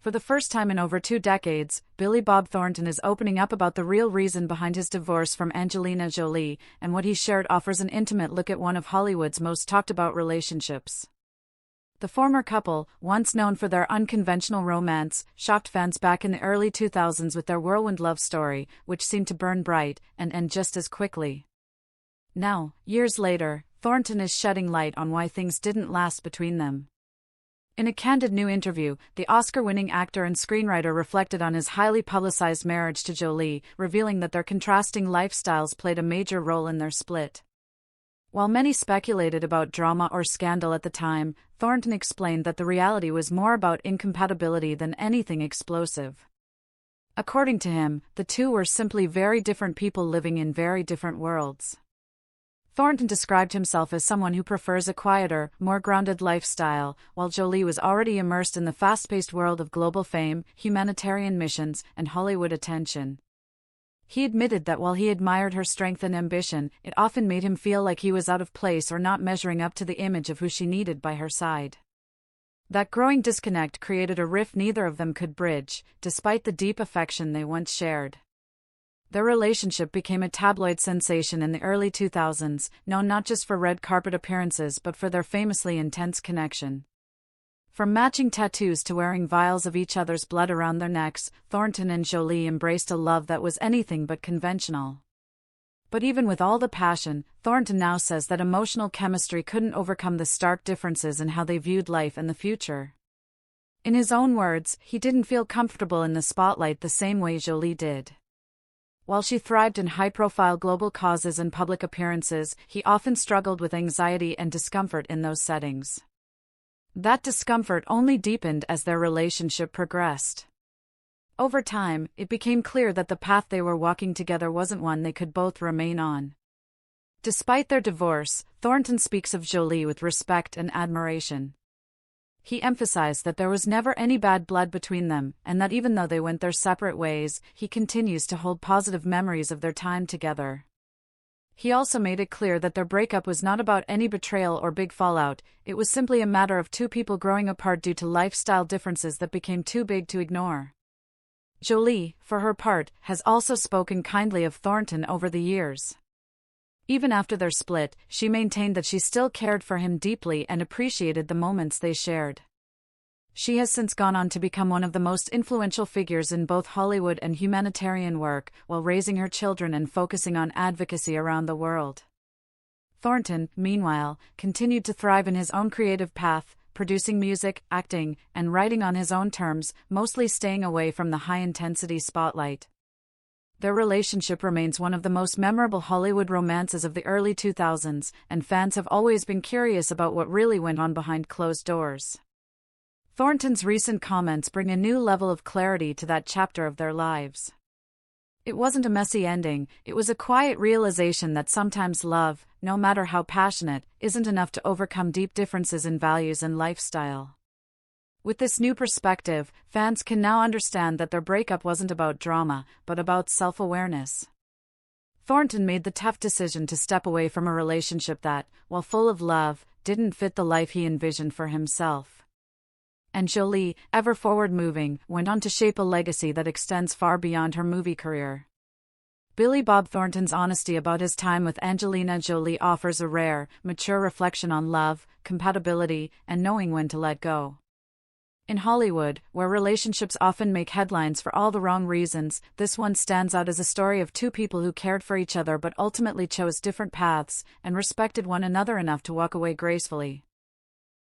For the first time in over 2 decades, Bob Thornton is opening up about the real reason behind his divorce from Angelina Jolie, and what he shared offers an intimate look at one of Hollywood's most talked about relationships. The former couple, once known for their unconventional romance, shocked fans back in the early 2000s with their whirlwind love story, which seemed to burn bright and end just as quickly. Now, years later, Thornton is shedding light on why things didn't last between them. In a candid new interview, the Oscar-winning actor and screenwriter reflected on his highly publicized marriage to Jolie, revealing that their contrasting lifestyles played a major role in their split. While many speculated about drama or scandal at the time, Thornton explained that the reality was more about incompatibility than anything explosive. According to him, the two were simply very different people living in very different worlds. Thornton described himself as someone who prefers a quieter, more grounded lifestyle, while Jolie was already immersed in the fast-paced world of global fame, humanitarian missions, and Hollywood attention. He admitted that while he admired her strength and ambition, it often made him feel like he was out of place or not measuring up to the image of who she needed by her side. That growing disconnect created a rift neither of them could bridge, despite the deep affection they once shared. Their relationship became a tabloid sensation in the early 2000s, known not just for red carpet appearances but for their famously intense connection. From matching tattoos to wearing vials of each other's blood around their necks, Thornton and Jolie embraced a love that was anything but conventional. But even with all the passion, Thornton now says that emotional chemistry couldn't overcome the stark differences in how they viewed life and the future. In his own words, he didn't feel comfortable in the spotlight the same way Jolie did. While she thrived in high-profile global causes and public appearances, he often struggled with anxiety and discomfort in those settings. That discomfort only deepened as their relationship progressed. Over time, it became clear that the path they were walking together wasn't one they could both remain on. Despite their divorce, Thornton speaks of Jolie with respect and admiration. He emphasized that there was never any bad blood between them, and that even though they went their separate ways, he continues to hold positive memories of their time together. He also made it clear that their breakup was not about any betrayal or big fallout, it was simply a matter of two people growing apart due to lifestyle differences that became too big to ignore. Jolie, for her part, has also spoken kindly of Thornton over the years. Even after their split, she maintained that she still cared for him deeply and appreciated the moments they shared. She has since gone on to become one of the most influential figures in both Hollywood and humanitarian work, while raising her children and focusing on advocacy around the world. Thornton, meanwhile, continued to thrive in his own creative path, producing music, acting, and writing on his own terms, mostly staying away from the high-intensity spotlight. Their relationship remains one of the most memorable Hollywood romances of the early 2000s, and fans have always been curious about what really went on behind closed doors. Thornton's recent comments bring a new level of clarity to that chapter of their lives. It wasn't a messy ending, it was a quiet realization that sometimes love, no matter how passionate, isn't enough to overcome deep differences in values and lifestyle. With this new perspective, fans can now understand that their breakup wasn't about drama, but about self-awareness. Thornton made the tough decision to step away from a relationship that, while full of love, didn't fit the life he envisioned for himself. And Jolie, ever forward-moving, went on to shape a legacy that extends far beyond her movie career. Bob Thornton's honesty about his time with Angelina Jolie offers a rare, mature reflection on love, compatibility, and knowing when to let go. In Hollywood, where relationships often make headlines for all the wrong reasons, this one stands out as a story of two people who cared for each other but ultimately chose different paths, and respected one another enough to walk away gracefully.